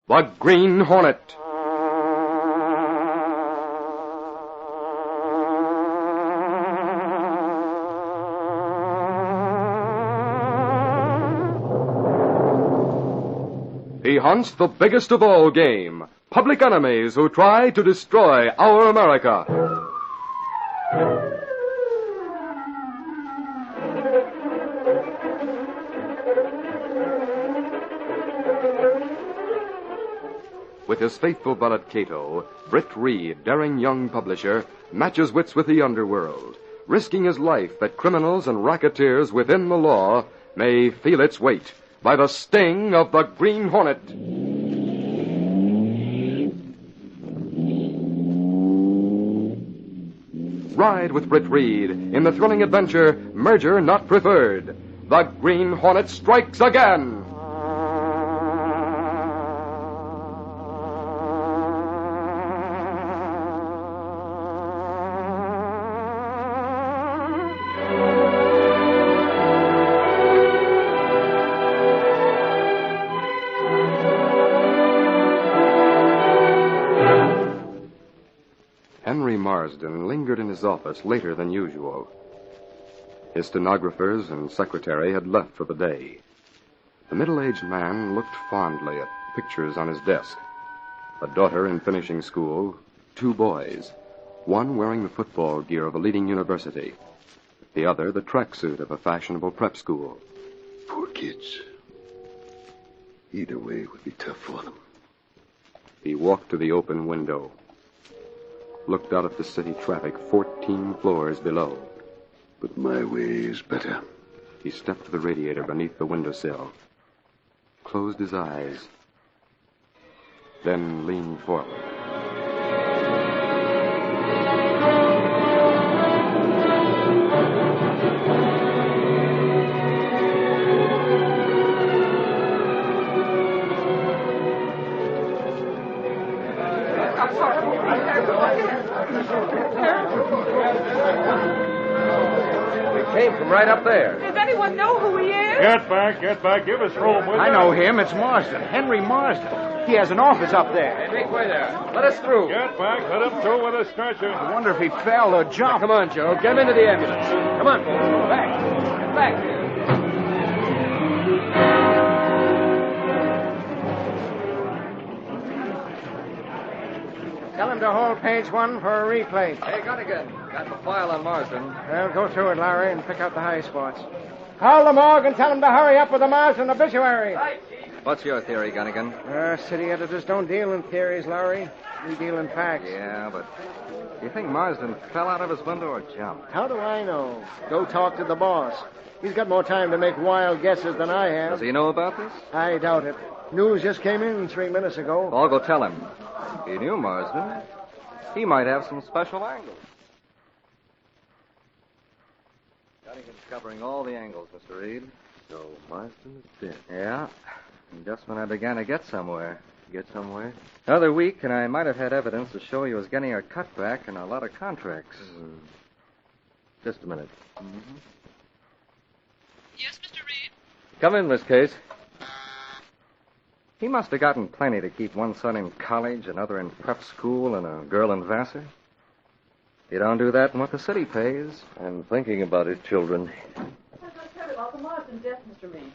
The Green Hornet. He hunts the biggest of all game, public enemies who try to destroy our America. With his faithful valet Kato, Britt Reid, daring young publisher, matches wits with the Underworld, risking his life that criminals and racketeers within the law may feel its weight by the sting of the Green Hornet. Ride with Britt Reid in the thrilling adventure Merger Not Preferred. The Green Hornet strikes again. Marsden lingered in his office later than usual. His stenographers and secretary had left for the day. The middle-aged man looked fondly at pictures on his desk. A daughter in finishing school, 2 boys, one wearing the football gear of a leading university, the other the tracksuit of a fashionable prep school. Poor kids. Either way would be tough for them. He walked to the open window, looked out at the city traffic 14 floors below. But my way is better. He stepped to the radiator beneath the windowsill, closed his eyes, then leaned forward. Came from right up there. Does anyone know who he is? Get back. Give us room, will you? I know him. It's Marsden. Henry Marsden. He has an office up there. Hey, make way there. Let us through. Get back. Let him through with a stretcher. I wonder if he fell or jumped. Come on, Joe. Get him into the ambulance. Come on, folks. Back. Get back. Tell him to hold page 1 for a replay. Hey, Gunnigan. Got the file on Marsden. Well, go through it, Larry, and pick out the high spots. Call the morgue and tell them to hurry up with the Marsden obituary. What's your theory, Gunnigan? City editors don't deal in theories, Larry. We deal in facts. Yeah, but do you think Marsden fell out of his window or jumped? How do I know? Go talk to the boss. He's got more time to make wild guesses than I have. Does he know about this? I doubt it. News just came in 3 minutes ago. I'll go tell him. He knew Marsden. He might have some special angles. Gunnigan's covering all the angles, Mr. Reid. So Marsden is dead. Yeah. And just when I began to get somewhere. Another week, and I might have had evidence to show he was getting a cutback and a lot of contracts. Just a minute. Mm-hmm. Yes, Mr. Reid? Come in, Miss Case. He must have gotten plenty to keep one son in college, another in prep school, and a girl in Vassar. You don't do that in what the city pays. I'm thinking about it, children. I'll tell you about the Marsden death, Mr. Reid.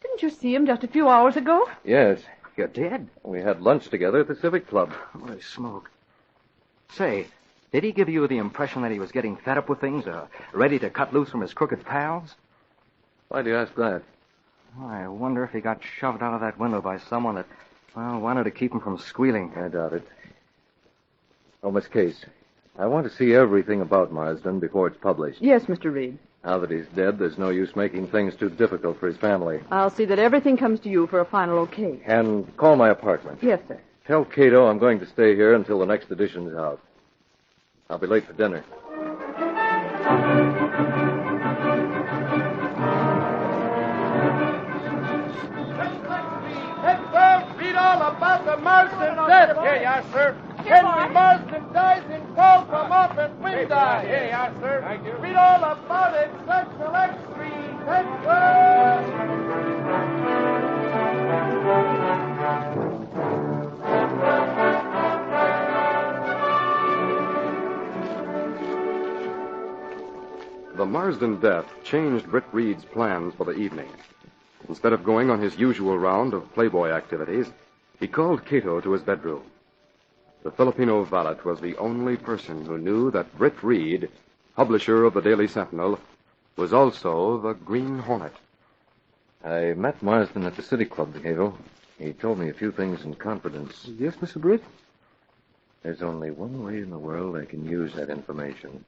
Didn't you see him just a few hours ago? Yes. You're dead? We had lunch together at the Civic Club. Holy smoke. Say, did he give you the impression that he was getting fed up with things, ready to cut loose from his crooked pals? Why do you ask that? I wonder if he got shoved out of that window by someone that, wanted to keep him from squealing. I doubt it. Oh, Miss Case, I want to see everything about Marsden before it's published. Yes, Mr. Reid. Now that he's dead, there's no use making things too difficult for his family. I'll see that everything comes to you for a final okay. And call my apartment. Yes, sir. Tell Kato I'm going to stay here until the next edition's out. I'll be late for dinner. Read all about the Marsden death. Here you are, sir. Henry Marsden dies in fall from off at Windeye. Here you are, sir. Thank you. Read all about it. Central Extreme. Marsden death changed Britt Reid's plans for the evening. Instead of going on his usual round of playboy activities, he called Kato to his bedroom. The Filipino valet was the only person who knew that Britt Reid, publisher of the Daily Sentinel, was also the Green Hornet. I met Marsden at the City Club, Kato. He told me a few things in confidence. Yes, Mr. Britt? There's only one way in the world I can use that information.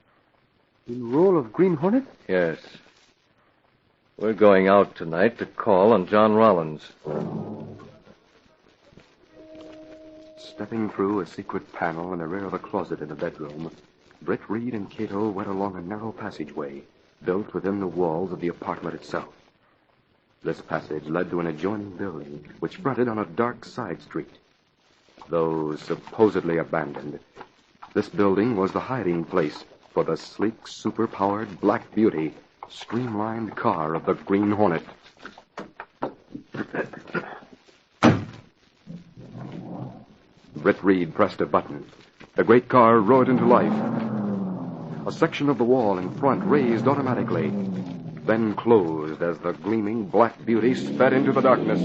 In the role of Green Hornet? Yes. We're going out tonight to call on John Rollins. Stepping through a secret panel in the rear of a closet in the bedroom, Britt Reid and Kato went along a narrow passageway built within the walls of the apartment itself. This passage led to an adjoining building which fronted on a dark side street. Though supposedly abandoned, this building was the hiding place for the sleek, super-powered Black Beauty, streamlined car of the Green Hornet. Britt Reid pressed a button. The great car roared into life. A section of the wall in front raised automatically, then closed as the gleaming Black Beauty sped into the darkness.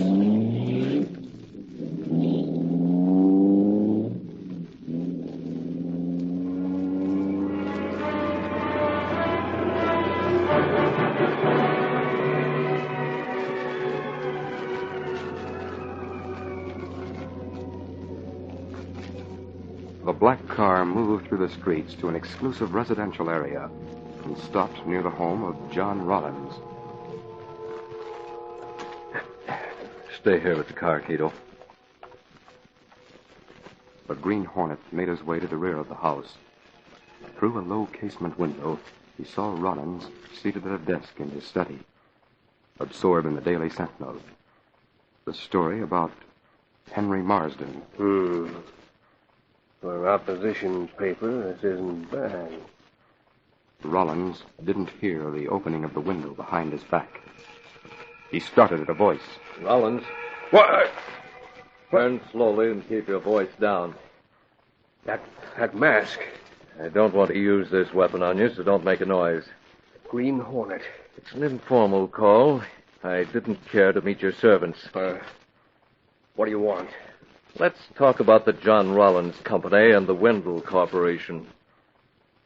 The black car moved through the streets to an exclusive residential area and stopped near the home of John Rollins. Stay here with the car, Kato. The Green Hornet made his way to the rear of the house. Through a low casement window, he saw Rollins seated at a desk in his study, absorbed in the Daily Sentinel. The story about Henry Marsden. For opposition paper, this isn't bad. Rollins didn't hear the opening of the window behind his back. He started at a voice. Rollins. What? Turn slowly and keep your voice down. That mask. I don't want to use this weapon on you, so don't make a noise. Green Hornet. It's an informal call. I didn't care to meet your servants. What do you want? Let's talk about the John Rollins Company and the Wendell Corporation.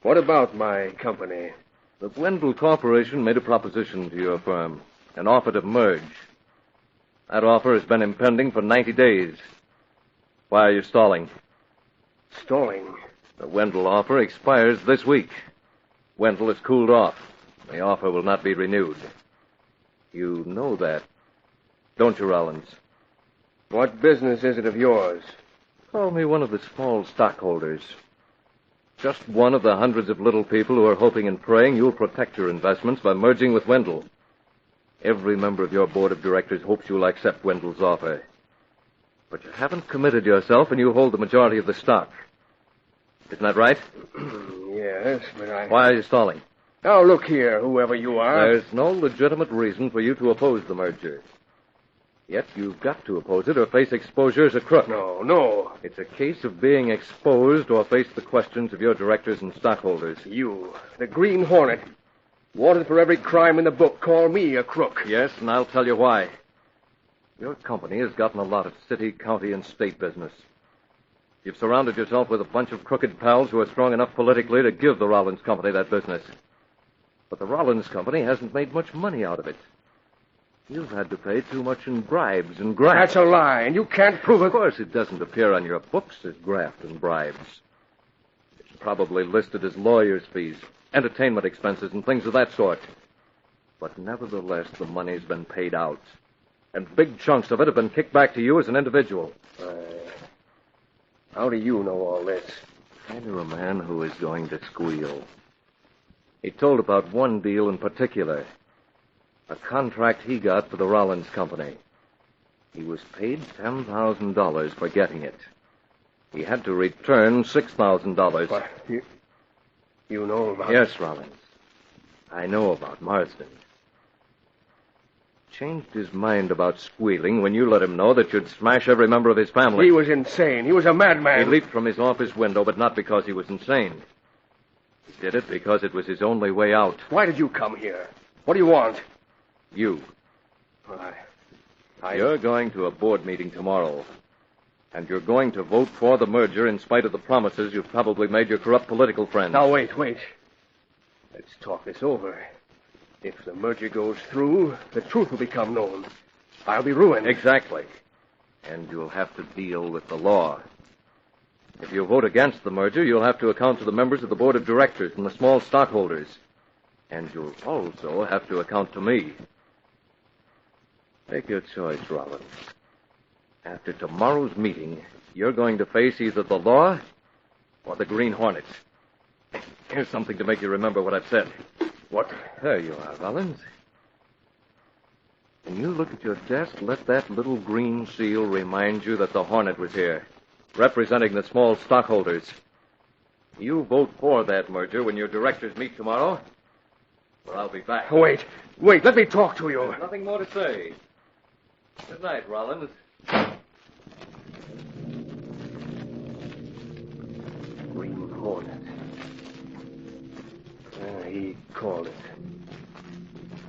What about my company? The Wendell Corporation made a proposition to your firm, an offer to merge. That offer has been impending for 90 days. Why are you stalling? Stalling? The Wendell offer expires this week. Wendell has cooled off. The offer will not be renewed. You know that, don't you, Rollins? What business is it of yours? Call me one of the small stockholders. Just one of the hundreds of little people who are hoping and praying you'll protect your investments by merging with Wendell. Every member of your board of directors hopes you'll accept Wendell's offer. But you haven't committed yourself, and you hold the majority of the stock. Isn't that right? Yes, but Why are you stalling? Now, look here, whoever you are. There's no legitimate reason for you to oppose the merger. Yet you've got to oppose it or face exposure as a crook. No. It's a case of being exposed or face the questions of your directors and stockholders. You, the Green Hornet, wanted for every crime in the book, call me a crook. Yes, and I'll tell you why. Your company has gotten a lot of city, county, and state business. You've surrounded yourself with a bunch of crooked pals who are strong enough politically to give the Rollins Company that business. But the Rollins Company hasn't made much money out of it. You've had to pay too much in bribes and graft. That's a lie, and you can't prove it. Of course, it doesn't appear on your books as graft and bribes. It's probably listed as lawyers' fees, entertainment expenses, and things of that sort. But nevertheless, the money's been paid out. And big chunks of it have been kicked back to you as an individual. How do you know all this? I knew a man who is going to squeal. He told about one deal in particular. A contract he got for the Rollins Company. He was paid $10,000 for getting it. He had to return $6,000. What? You know about... Yes, Rollins. I know about Marsden. Changed his mind about squealing when you let him know that you'd smash every member of his family. He was insane. He was a madman. He leaped from his office window, but not because he was insane. He did it because it was his only way out. Why did you come here? What do you want? You. You're going to a board meeting tomorrow. And you're going to vote for the merger in spite of the promises you've probably made your corrupt political friends. Now, wait. Let's talk this over. If the merger goes through, the truth will become known. I'll be ruined. Exactly. And you'll have to deal with the law. If you vote against the merger, you'll have to account to the members of the board of directors and the small stockholders. And you'll also have to account to me. Make your choice, Rollins. After tomorrow's meeting, you're going to face either the law or the Green Hornet. Here's something to make you remember what I've said. What? There you are, Rollins. When you look at your desk, let that little green seal remind you that the Hornet was here, representing the small stockholders. You vote for that merger when your directors meet tomorrow, or I'll be back. Wait, let me talk to you. There's nothing more to say. Good night, Rollins. Green Hornet. He called it.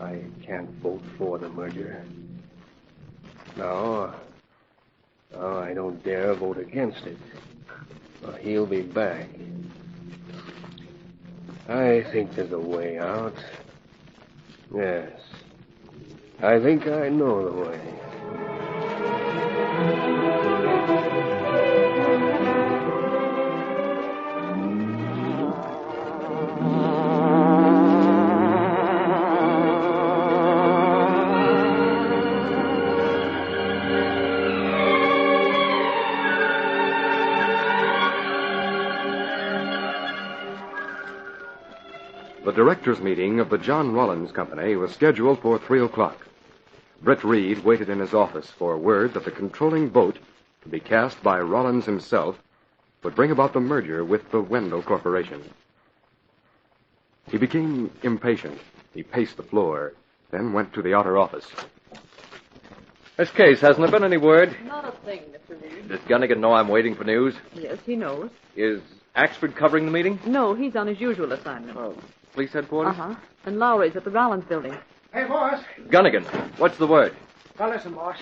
I can't vote for the merger. No, I don't dare vote against it. He'll be back. I think there's a way out. Yes. I think I know the way. The directors' meeting of the John Rollins Company was scheduled for 3 o'clock. Britt Reid waited in his office for word that the controlling vote, to be cast by Rollins himself, would bring about the merger with the Wendell Corporation. He became impatient. He paced the floor, then went to the outer office. This case, hasn't there been any word? Not a thing, Mr. Reid. Does Gunnigan know I'm waiting for news? Yes, he knows. Is Axford covering the meeting? No, he's on his usual assignment. Oh, police headquarters? Uh-huh. And Lowry's at the Rollins building. Hey, boss. Gunnigan, what's the word? Now, listen, boss.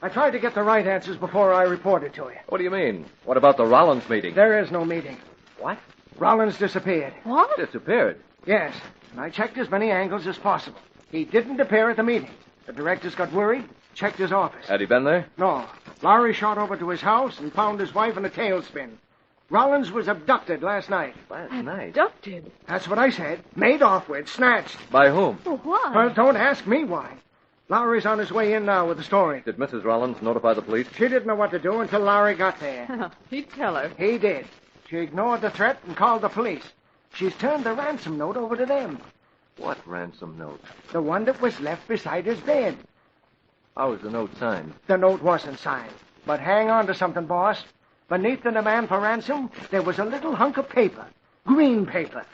I tried to get the right answers before I reported to you. What do you mean? What about the Rollins meeting? There is no meeting. What? Rollins disappeared. What? Disappeared? Yes, and I checked as many angles as possible. He didn't appear at the meeting. The directors got worried, checked his office. Had he been there? No. Lowry shot over to his house and found his wife in a tailspin. Rollins was abducted last night. Last night? Abducted? That's what I said. Made off with, snatched. By whom? Oh, why? Well, don't ask me why. Lowry's on his way in now with the story. Did Mrs. Rollins notify the police? She didn't know what to do until Lowry got there. He'd tell her. He did. She ignored the threat and called the police. She's turned the ransom note over to them. What ransom note? The one that was left beside his bed. How was the note signed? The note wasn't signed. But hang on to something, boss. Beneath the demand for ransom, there was a little hunk of paper. Green paper.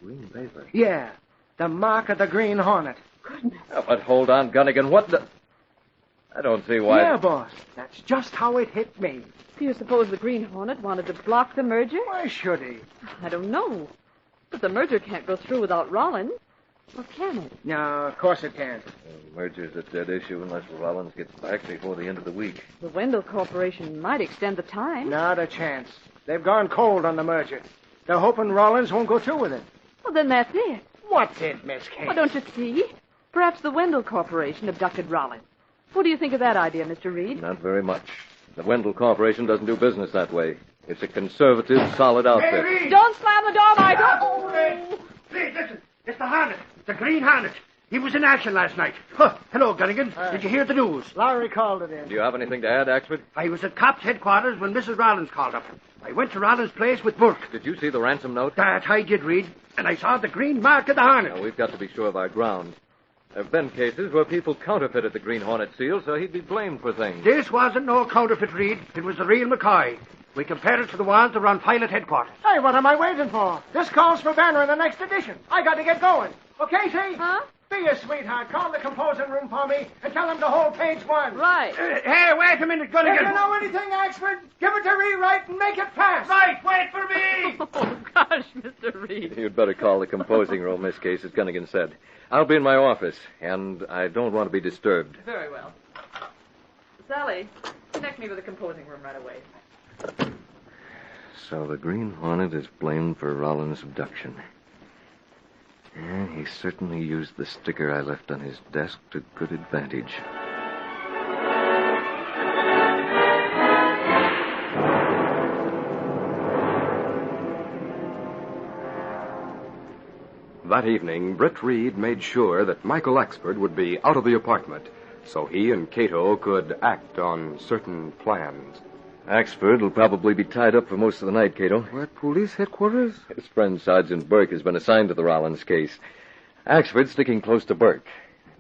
Green paper? Yeah. The mark of the Green Hornet. Goodness. Oh, but hold on, Gunnigan. What the... I don't see why... Yeah, boss. That's just how it hit me. Do you suppose the Green Hornet wanted to block the merger? Why should he? I don't know. But the merger can't go through without Rollins. Or can it? No, of course it can't. The merger's a dead issue unless Rollins gets back before the end of the week. The Wendell Corporation might extend the time. Not a chance. They've gone cold on the merger. They're hoping Rollins won't go through with it. Well, then that's it. What's it, Miss Kate? Well, don't you see? Perhaps the Wendell Corporation abducted Rollins. What do you think of that idea, Mr. Reid? Not very much. The Wendell Corporation doesn't do business that way. It's a conservative, solid outfit. Hey, Don't slam the door, Michael! Oh, Reid, listen. It's the Hornet. The Green Hornet. He was in action last night. Huh. Hello, Gunnigan. Did you hear the news? Lowry called it in. Do you have anything to add, Axford? I was at cops' headquarters when Mrs. Rollins called up. I went to Rollins' place with Burke. Did you see the ransom note? That I did, Reid. And I saw the green mark of the Hornet. Now, we've got to be sure of our ground. There have been cases where people counterfeited the Green Hornet seal, so he'd be blamed for things. This wasn't no counterfeit, Reid. It was the real McCoy. We compared it to the ones that were on file at headquarters. Hey, what am I waiting for? This calls for banner in the next edition. I got to get going. Okay, see? Huh? Be a sweetheart. Call the composing room for me and tell them to hold page 1. Right. Hey, wait a minute, Gunnigan. If you know anything, Axford, give it to rewrite and make it fast. Right, wait for me. Oh, gosh, Mr. Reid. You'd better call the composing room, Miss Case, as Gunnigan said. I'll be in my office, and I don't want to be disturbed. Very well. Sally, connect me with the composing room right away. So the Green Hornet is blamed for Rollins' abduction. Yeah, he certainly used the sticker I left on his desk to good advantage. That evening, Britt Reid made sure that Michael Axford would be out of the apartment, so he and Kato could act on certain plans. Axford will probably be tied up for most of the night, Kato. What, police headquarters? His friend Sergeant Burke has been assigned to the Rollins case. Axford's sticking close to Burke.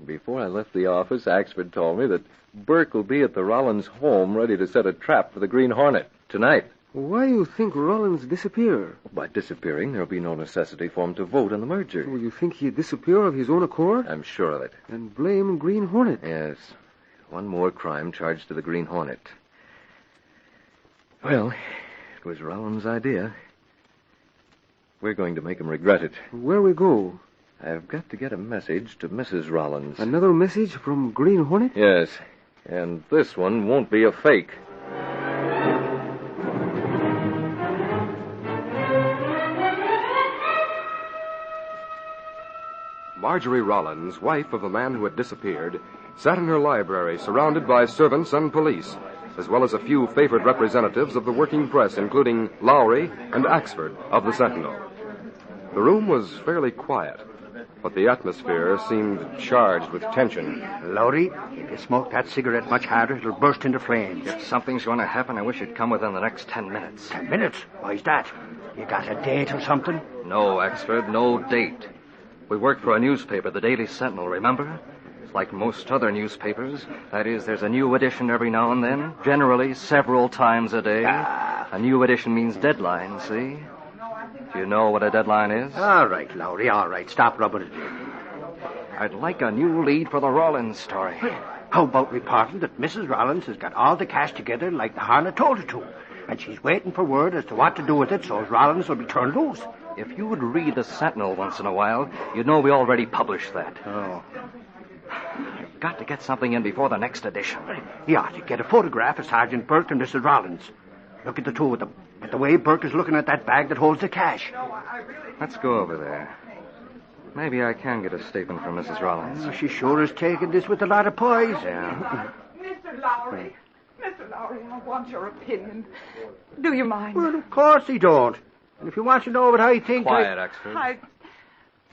Before I left the office, Axford told me that Burke will be at the Rollins home ready to set a trap for the Green Hornet tonight. Why do you think Rollins disappeared? By disappearing, there'll be no necessity for him to vote on the merger. Well, you think he'd disappear of his own accord? I'm sure of it. And blame Green Hornet? Yes. One more crime charged to the Green Hornet. Well, it was Rollins' idea. We're going to make him regret it. Where we go? I've got to get a message to Mrs. Rollins. Another message from Green Hornet? Yes. And this one won't be a fake. Marjorie Rollins, wife of the man who had disappeared, sat in her library surrounded by servants and police, as well as a few favored representatives of the working press, including Lowry and Axford of the Sentinel. The room was fairly quiet, but the atmosphere seemed charged with tension. Lowry, if you smoke that cigarette much harder, it'll burst into flames. If something's going to happen, I wish it'd come within the next 10 minutes. 10 minutes? Why's that? You got a date or something? No, Axford, no date. We work for a newspaper, the Daily Sentinel, remember? It's like most other newspapers. That is, there's a new edition every now and then, generally several times a day. A new edition means deadline, see? Do you know what a deadline is? All right, Lowry, all right. Stop rubbing it in. I'd like a new lead for the Rollins story. How about reporting that Mrs. Rollins has got all the cash together like the Hornet told her to, and she's waiting for word as to what to do with it so as Rollins will be turned loose? If you would read the Sentinel once in a while, you'd know we already published that. Oh. I've got to get something in before the next edition. He ought to get a photograph of Sergeant Burke and Mrs. Rollins. Look at the two of them. But the way Burke is looking at that bag that holds the cash. Let's go over there. Maybe I can get a statement from Mrs. Rollins. Oh, she sure is taking this with a lot of poise. Yeah. Mr. Lowry. Mr. Lowry, I want your opinion. Do you mind? Well, of course he don't. And if you want to know what I think... Quiet, Axford.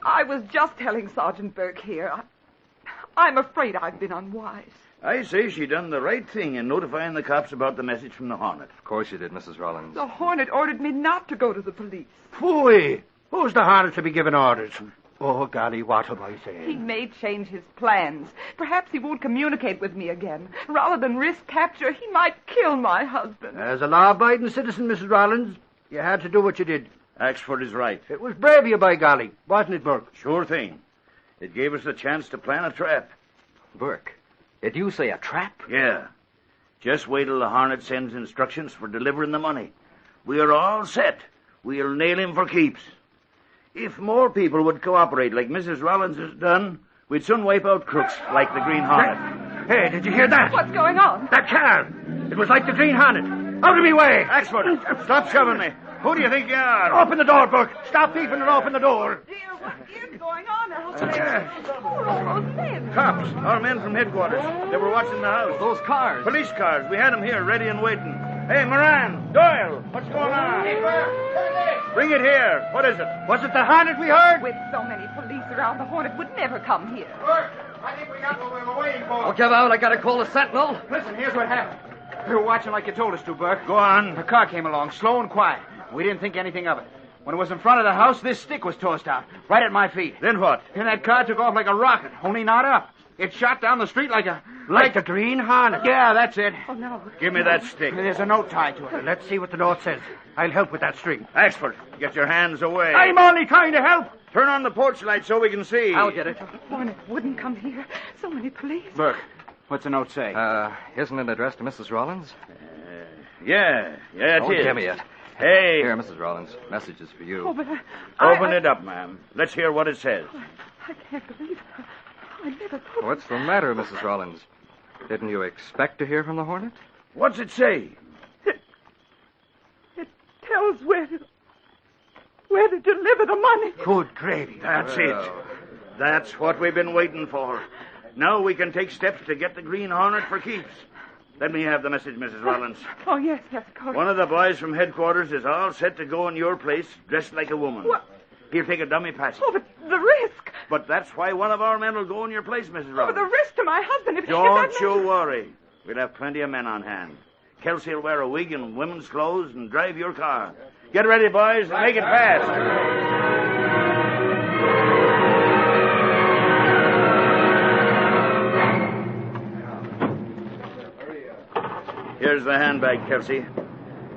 I was just telling Sergeant Burke here. I'm afraid I've been unwise. I say she done the right thing in notifying the cops about the message from the Hornet. Of course you did, Mrs. Rollins. The Hornet ordered me not to go to the police. Phooey! Who's the Hornet to be giving orders? Oh, golly, what have I said? He may change his plans. Perhaps he won't communicate with me again. Rather than risk capture, he might kill my husband. As a law-abiding citizen, Mrs. Rollins, you had to do what you did. Axford is right. It was brave of you, by golly, wasn't it, Burke? Sure thing. It gave us the chance to plan a trap. Burke, did you say a trap? Yeah. Just wait till the Hornet sends instructions for delivering the money. We're all set. We'll nail him for keeps. If more people would cooperate like Mrs. Rollins has done, we'd soon wipe out crooks like the Green Hornet. Hey, did you hear that? What's going on? That car! It was like the Green Hornet. Out of me way! Axford, stop shoving me. Who do you think you are? Open the door, Burke. Stop thieving and open the door. Dear, what is going on out there? Who are all those men? Cops, our men from headquarters. They were watching the house. Those cars. Police cars. We had them here, ready and waiting. Hey, Moran, Doyle, what's going on? Bring it here. What is it? Was it the Hornet we heard? With so many police around, the Hornet would never come here. Burke, I think we got what we were waiting for. I'll get out. I gotta call the Sentinel. Listen, here's what happened. We were watching like you told us to, Burke. Go on. A car came along, slow and quiet. We didn't think anything of it. When it was in front of the house, this stick was tossed out, right at my feet. Then what? Then that car took off like a rocket, only not up. It shot down the street like a... Like the Green Hornet. Yeah, that's it. Oh, no. Give me that stick. There's a note tied to it. Let's see what the note says. I'll help with that string. Expert, get your hands away. I'm only trying to help. Turn on the porch light so we can see. I'll get it. Hornet wouldn't come here. So many police. Burke, what's the note say? Isn't it addressed to Mrs. Rollins? Yeah, it Don't is. give me it. Hey. Here, Mrs. Rollins. Message is for you. Oh, but Open it up, ma'am. Let's hear what it says. I can't believe it. I never thought... What's the matter, Mrs. Rollins? Didn't you expect to hear from the Hornet? What's it say? It tells where to deliver the money. Good gravy. That's it. That's what we've been waiting for. Now we can take steps to get the Green Hornet for keeps. Let me have the message, Mrs. Rollins. Oh, yes, of course. One of the boys from headquarters is all set to go in your place dressed like a woman. What? He'll take a dummy passage. Oh, but the risk. But that's why one of our men will go in your place, Mrs. Oh, Rollins. the risk to my husband if Don't if that you worry. We'll have plenty of men on hand. Kelsey will wear a wig and women's clothes and drive your car. Get ready, boys, and make it fast. Here's the handbag, Kelsey.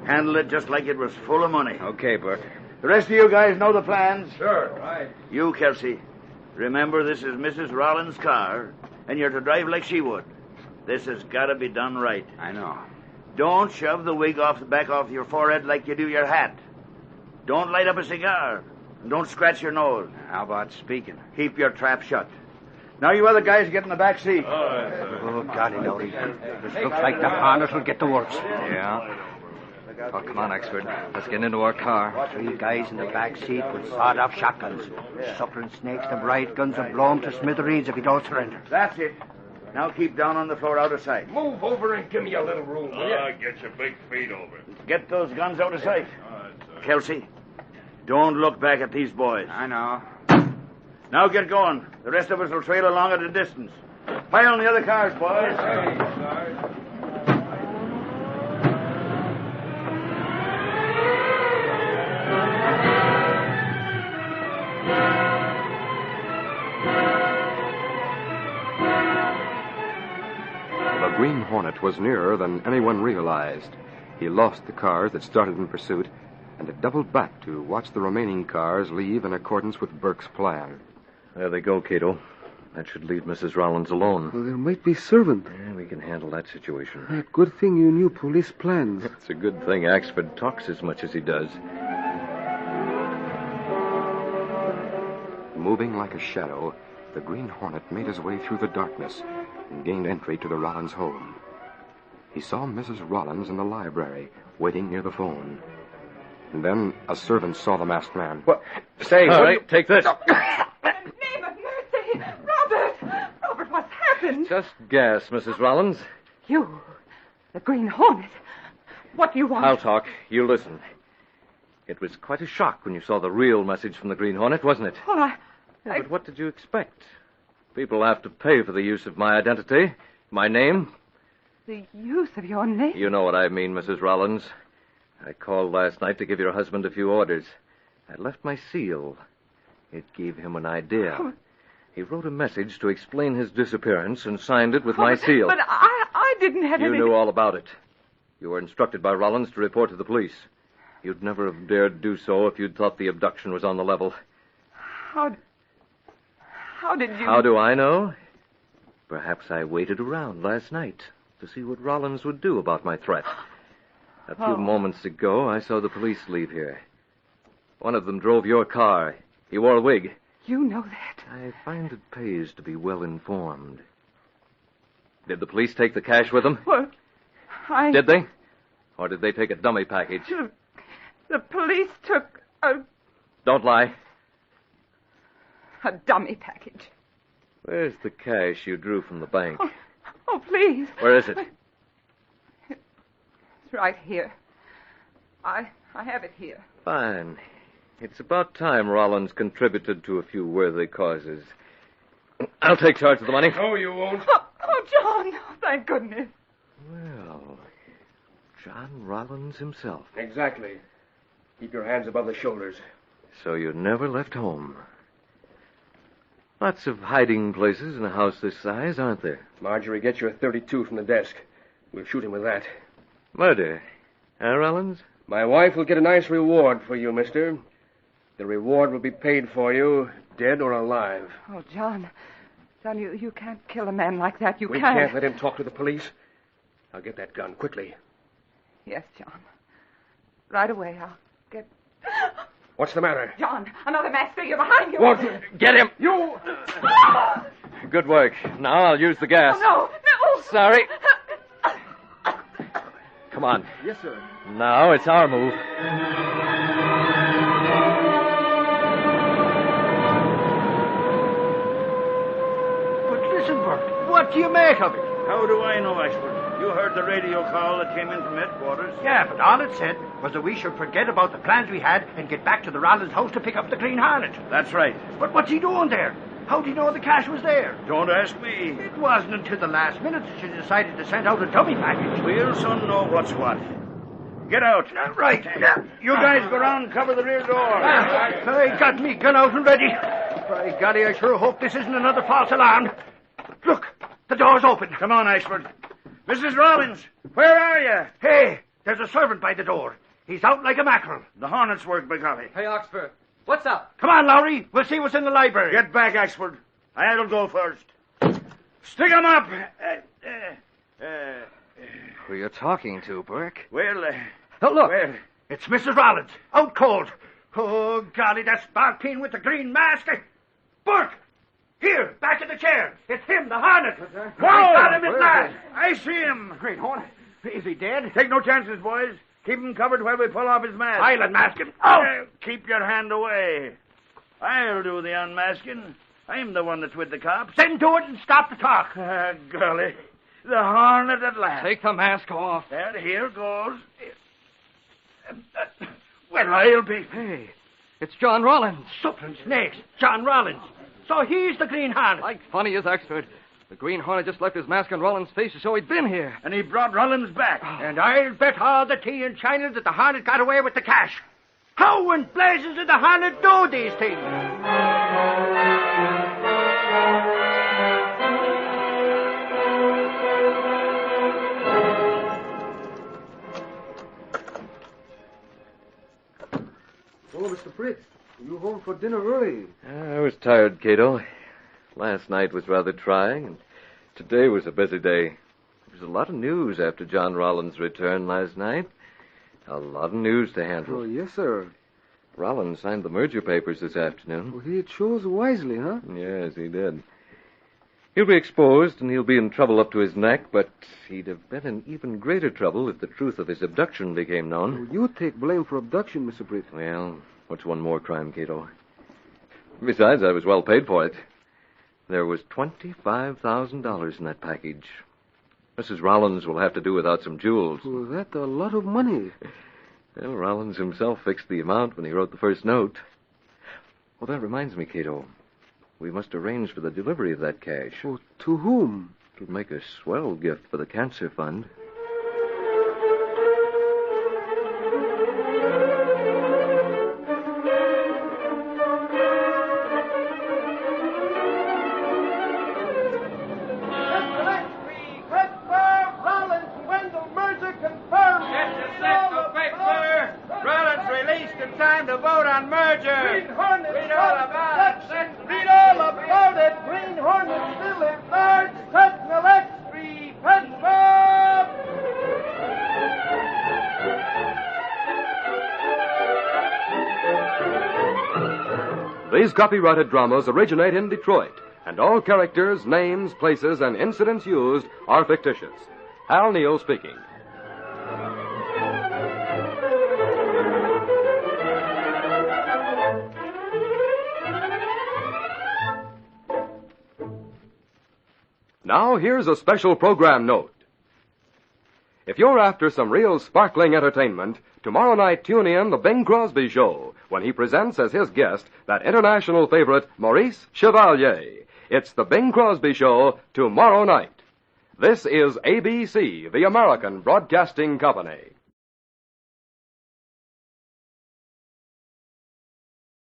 Handle it just like it was full of money. Okay, Burke. The rest of you guys know the plans. Sure, right. You, Kelsey, remember this is Mrs. Rollins' car, and you're to drive like she would. This has got to be done right. I know. Don't shove the wig off the back of your forehead like you do your hat. Don't light up a cigar. And don't scratch your nose. How about speaking? Keep your trap shut. Now you other guys get in the back seat. Oh, golly, Lordy. This looks like the Hornet will get the works. Yeah. Oh, come on, expert. Let's get into our car. 3 guys in the back seat with sawed-off shotguns. Suckering snakes to riot guns and blow him to smithereens if he don't surrender. That's it. Now keep down on the floor out of sight. Move over and give me a little room, will you? Get your big feet over. Get those guns out of sight. Kelsey, don't look back at these boys. I know. Now get going. The rest of us will trail along at a distance. Pile on the other cars, boys. The Green Hornet was nearer than anyone realized. He lost the cars that started in pursuit, and it doubled back to watch the remaining cars leave in accordance with Burke's plan. There they go, Kato. That should leave Mrs. Rollins alone. Well, there might be servant. Yeah, we can handle that situation. Good thing you knew police plans. It's a good thing Axford talks as much as he does. Moving like a shadow, the Green Hornet made his way through the darkness and gained entry to the Rollins home. He saw Mrs. Rollins in the library, waiting near the phone. And then a servant saw the masked man. What? Say, all right, take this. In the name of mercy! Robert! Robert, what's happened? Just gas, Mrs. Rollins. You, the Green Hornet. What do you want? I'll talk. You listen. It was quite a shock when you saw the real message from the Green Hornet, wasn't it? Well, Yeah, but what did you expect? People have to pay for the use of my identity, my name. The use of your name? You know what I mean, Mrs. Rollins. I called last night to give your husband a few orders. I left my seal. It gave him an idea. He wrote a message to explain his disappearance and signed it with my seal. But I didn't have You any... knew all about it. You were instructed by Rollins to report to the police. You'd never have dared do so if you'd thought the abduction was on the level. How did you... How do I know? Perhaps I waited around last night to see what Rollins would do about my threat. A few moments ago, I saw the police leave here. One of them drove your car. He wore a wig. You know that. I find it pays to be well informed. Did the police take the cash with them? Well, Did they? Or did they take a dummy package? The police took Don't lie. a dummy package. Where's the cash you drew from the bank? Oh, please. Where is it? It's right here. I have it here. Fine. It's about time Rollins contributed to a few worthy causes. I'll take charge of the money. No, you won't. Oh, John. Oh, thank goodness. Well, John Rollins himself. Exactly. Keep your hands above the shoulders. So you never left home. Lots of hiding places in a house this size, aren't there? Marjorie, get your .32 from the desk. We'll shoot him with that. Murder. Huh, Rollins? My wife will get a nice reward for you, mister. The reward will be paid for you, dead or alive. Oh, John. John, you can't kill a man like that. We can't let him talk to the police. I'll get that gun, quickly. Yes, John. Right away, I'll get... What's the matter? John, another mass figure behind you. What? Get him! You... Good work. Now I'll use the gas. Oh, no. Sorry. Come on. Yes, sir. Now it's our move. But listen, Bert, what do you make of it? How do I know, Ashford? You heard the radio call that came in from headquarters. Yeah, but all it said was that we should forget about the plans we had and get back to the Rollins house to pick up the Green Hornet. That's right. But what's he doing there? How do you know the cash was there? Don't ask me. It wasn't until the last minute that she decided to send out a dummy package. We'll soon know what's what. Get out. Right. You guys go round and cover the rear door. I got me gun out and ready. By golly, I sure hope this isn't another false alarm. Look, the door's open. Come on, Ashford. Mrs. Rollins, where are you? Hey, there's a servant by the door. He's out like a mackerel. The Hornet's work, by golly. Hey, Oxford, what's up? Come on, Lowry. We'll see what's in the library. Get back, Ashford. I'll go first. Stick 'em up. Who are you talking to, Burke? Well, Oh, look. well, It's Mrs. Rollins, out cold. Oh, golly, that Sparkeen with the green mask. Burke! Here, back in the chair. It's him, the Hornet. I got him in mask. I see him. Green Hornet? Is he dead? Take no chances, boys. Keep him covered while we pull off his mask. I'll unmask him. Oh! Keep your hand away. I'll do the unmasking. I'm the one that's with the cops. Then do it and stop the talk. Golly. The Hornet at last. Take the mask off. And here goes. Well, I'll be... Hey, it's John Rollins. Suffering snakes. John Rollins. So he's the Green Hornet. Like funny as Oxford. The Green Hornet just left his mask on Rollins' face to show he'd been here. And he brought Rollins back. And I'll bet all the tea in China that the Hornet got away with the cash. How in blazes did the Hornet do these things? Oh, Mr. Britt, you home for dinner early. I was tired, Kato. Last night was rather trying, and today was a busy day. There was a lot of news after John Rollins' return last night. A lot of news to handle. Oh, yes, sir. Rollins signed the merger papers this afternoon. Well, he chose wisely, huh? Yes, he did. He'll be exposed, and he'll be in trouble up to his neck, but he'd have been in even greater trouble if the truth of his abduction became known. Well, you take blame for abduction, Mr. Britt. Well, what's one more crime, Kato? Besides, I was well paid for it. There was $25,000 in that package. Mrs. Rollins will have to do without some jewels. Well, that's a lot of money. Well, Rollins himself fixed the amount when he wrote the first note. Well, that reminds me, Kato. We must arrange for the delivery of that cash. Oh, to whom? It'll make a swell gift for the cancer fund. Time to vote on merger. Green Hornet. Read all about it. Read all about it. Green Hornet still at large. Sentinel X3. Pittsburgh. These copyrighted dramas originate in Detroit, and all characters, names, places, and incidents used are fictitious. Hal Neal speaking. Now, here's a special program note. If you're after some real sparkling entertainment, tomorrow night tune in The Bing Crosby Show when he presents as his guest that international favorite, Maurice Chevalier. It's The Bing Crosby Show tomorrow night. This is ABC, the American Broadcasting Company.